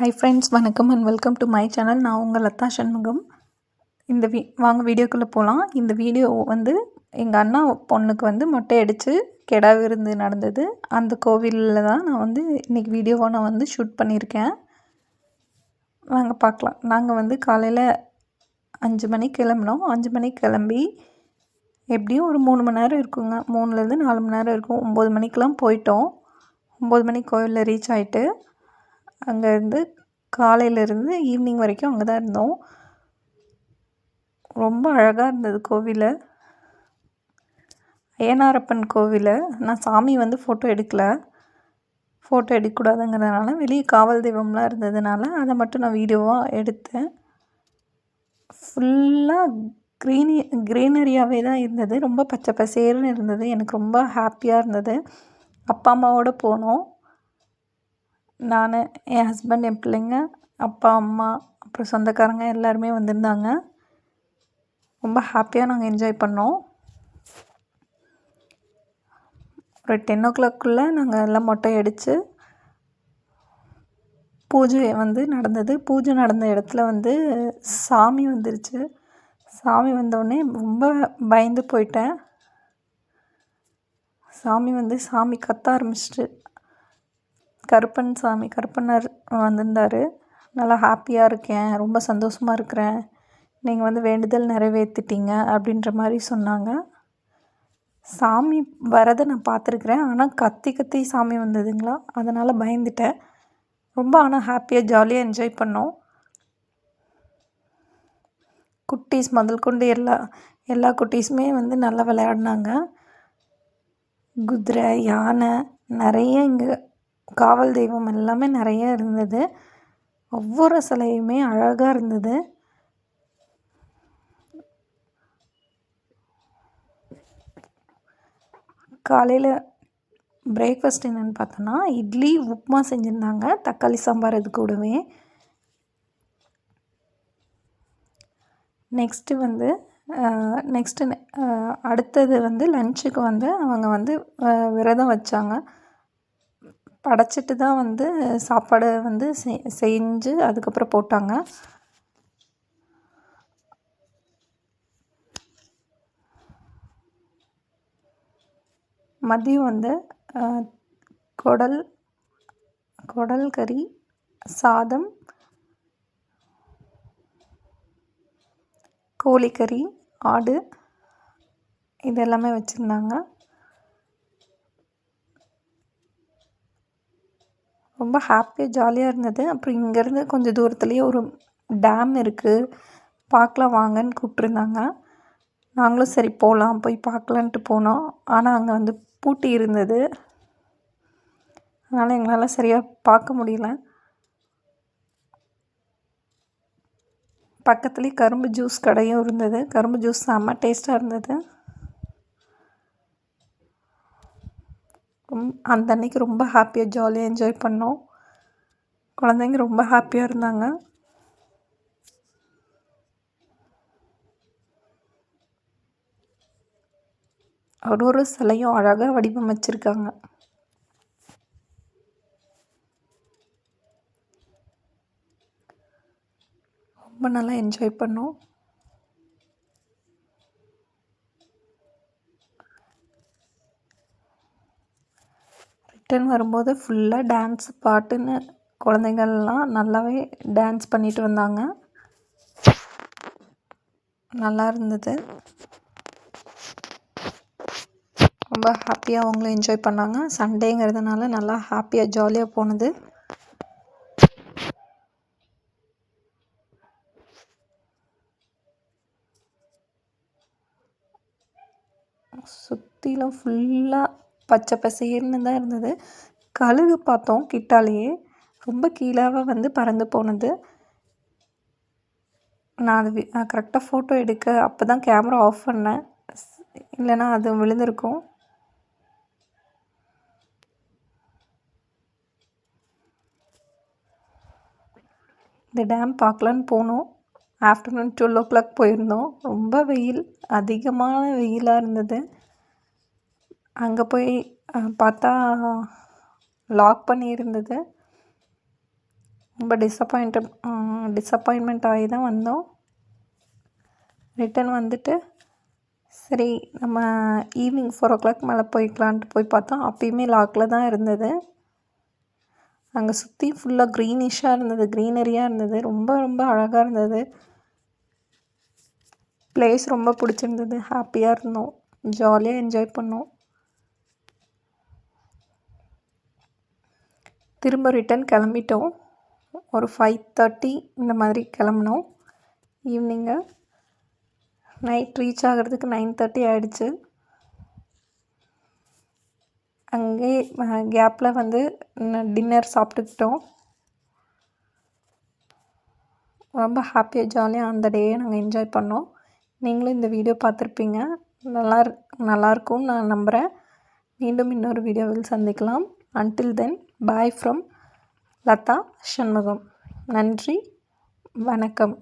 Hi friends, வணக்கம் and welcome to my channel. நான் உங்கள் லதா சண்முகம். வாங்க வீடியோக்குள்ளே போகலாம். இந்த வீடியோ எங்கள் அண்ணா பொண்ணுக்கு மொட்டை அடித்து கெடா விருந்து நடந்தது. அந்த கோவிலில் தான் நான் இன்றைக்கி வீடியோவாக நான் ஷூட் பண்ணியிருக்கேன். வாங்க பார்க்கலாம். நாங்கள் காலையில் 5 மணிக்கு கிளம்பினோம். 5 மணிக்கு கிளம்பி எப்படியும் ஒரு 3 மணி நேரம் இருக்குங்க. 3லேருந்து 4 மணி நேரம் இருக்கும். 9 மணிக்கெலாம் போயிட்டோம். 9 மணிக்கு கோவிலில் ரீச் ஆகிட்டு அங்கேருந்து காலையிலேருந்து ஈவினிங் வரைக்கும் அங்கே தான் இருந்தோம். ரொம்ப அழகாக இருந்தது கோவில். ஐயனாரப்பன் கோவில். நான் சாமி ஃபோட்டோ எடுக்கலை. ஃபோட்டோ எடுக்கக்கூடாதுங்கிறதுனால வெளியே காவல் தெய்வம்லாம் இருந்ததுனால அதை மட்டும் நான் வீடியோவாக எடுத்தேன். ஃபுல்லாக க்ரீனரியாகவே தான் இருந்தது. ரொம்ப பச்சை பசேர்னு இருந்தது. எனக்கு ரொம்ப ஹாப்பியாக இருந்தது. அப்பா அம்மாவோடு போனோம். நான், என் ஹஸ்பண்ட், என் பிள்ளைங்க, அப்பா அம்மா, அப்புறம் சொந்தக்காரங்க எல்லாருமே வந்திருந்தாங்க. ரொம்ப ஹாப்பியாக நாங்கள் என்ஜாய் பண்ணோம். ஒரு 10 o'clock நாங்கள் எல்லாம் மொட்டை அடித்து பூஜை நடந்தது. பூஜை நடந்த இடத்துல சாமி வந்துருச்சு. சாமி வந்தோடனே ரொம்ப பயந்து போயிட்டேன். சாமி கத்த ஆரம்பிச்சிட்டு, கருப்பண்ணர் வந்திருந்தார். நல்லா ஹாப்பியாக இருக்கேன், ரொம்ப சந்தோஷமாக இருக்கிறேன், நீங்கள் வேண்டுதல் நிறைவேற்றிட்டீங்க அப்படின்ற மாதிரி சொன்னாங்க. சாமி வரதை நான் பார்த்துருக்குறேன். ஆனால் கத்தி சாமி வந்ததுங்களா, அதனால் பயந்துட்டேன். ரொம்ப ஆனால் ஹாப்பியாக ஜாலியாக என்ஜாய் பண்ணோம். குட்டீஸ் முதல் கொண்டு எல்லா குட்டீஸுமே நல்லா விளையாடினாங்க. குதிரை, யானை, நிறைய இங்கே காவல் தெய்வம் எல்லாமே நிறைய இருந்தது. ஒவ்வொரு சிலையுமே அழகாக இருந்தது. காலையில் பிரேக்ஃபாஸ்ட் என்னென்னு பார்த்தோன்னா, இட்லி, உப்புமா செஞ்சுருந்தாங்க. தக்காளி சாம்பார் இது கூடவே. நெக்ஸ்ட்டு அடுத்தது லன்ச்சுக்கு அவங்க விரதம் வச்சாங்க. படைச்சிட்டு தான் சாப்பாடு செஞ்சு அதுக்கப்புறம் போட்டாங்க. மதியம் குடல் கறி, சாதம், கோழிக்கறி, ஆடு இதெல்லாமே வச்சுருந்தாங்க. ரொம்ப ஹாப்பியாக ஜாலியாக இருந்தது. அப்புறம் இங்கேருந்து கொஞ்சம் தூரத்துலேயே ஒரு டேம் இருக்குது, பார்க்கலாம் வாங்கன்னு கூப்பிட்ருந்தாங்க. நாங்களும் சரி போகலாம், போய் பார்க்கலான்ட்டு போனோம். ஆனால் அங்கே பூட்டி இருந்தது. அதனால் எங்களால் சரியாக பார்க்க முடியல. பக்கத்துலேயே கரும்பு ஜூஸ் கடையும் இருந்தது. கரும்பு ஜூஸ் செம்ம டேஸ்ட்டாக இருந்தது. அந்த அன்றைக்கி ரொம்ப ஹாப்பியாக ஜாலியாக என்ஜாய் பண்ணோம். குழந்தைங்க ரொம்ப ஹாப்பியாக இருந்தாங்க. ஒரு சிலையும் அழகாக வடிவமைச்சிருக்காங்க. ரொம்ப நல்லா என்ஜாய் பண்ணோம். ரிட்டன் வரும்போது ஃபுல்லாக டான்ஸ் பாட்டுன்னு குழந்தைங்கள்லாம் நல்லாவே டான்ஸ் பண்ணிட்டு வந்தாங்க. நல்லா இருந்தது. ரொம்ப ஹாப்பியாக அவங்களும் என்ஜாய் பண்ணாங்க. சண்டேங்கிறதுனால நல்லா ஹாப்பியாக ஜாலியாக போனது. சுற்றிலும் ஃபுல்லாக பச்சை பசேர்னு தான் இருந்தது. கழுகு பார்த்தோம் கிட்டாலேயே. ரொம்ப கீழாக பறந்து போனது. நான் அது கரெக்டாக ஃபோட்டோ எடுக்க அப்போ தான் கேமரா ஆஃப் பண்ணேன், இல்லைன்னா அது விழுந்திருக்கும். இந்த டேம் பார்க்கலான்னு போனோம். ஆஃப்டர்நூன் 12 o'clock போயிருந்தோம். ரொம்ப அதிகமான வெயிலாக இருந்தது. அங்கே போய் பார்த்தா லாக் பண்ணியிருந்தது. ரொம்ப டிசப்பாயின்மெண்ட் ஆகி தான் வந்தோம். ரிட்டன் வந்துட்டு சரி நம்ம ஈவினிங் 4 o'clock மேலே போய்க்கலான்ட்டு போய் பார்த்தோம். அப்பயுமே லாக்கில் தான் இருந்தது. அங்கே சுற்றி ஃபுல்லாக க்ரீனிஷாக இருந்தது, க்ரீனரியாக இருந்தது. ரொம்ப ரொம்ப அழகாக இருந்தது. ப்ளேஸ் ரொம்ப பிடிச்சிருந்தது. ஹாப்பியாக இருந்தோம், ஜாலியாக என்ஜாய் பண்ணோம். திரும்ப ரிட்டன் கிளம்பிட்டோம். ஒரு 5:30 இந்த மாதிரி கிளம்புனோம். ஈவினிங்கு நைட் ரீச் ஆகிறதுக்கு 9:30 ஆகிடுச்சு. அங்கே கேப்பில் வந்து டின்னர் சாப்பிட்டுக்கிட்டோம். ரொம்ப ஹாப்பியாக ஜாலியாக அந்த டேயை நாங்கள் என்ஜாய் பண்ணோம். நீங்களும் இந்த வீடியோ பார்த்துருப்பீங்க. நல்லாயிருக்கும்னு நான் நம்புகிறேன். மீண்டும் இன்னொரு வீடியோவில் சந்திக்கலாம். Until then bye from Latha Shanmugam. நன்றி, வணக்கம்.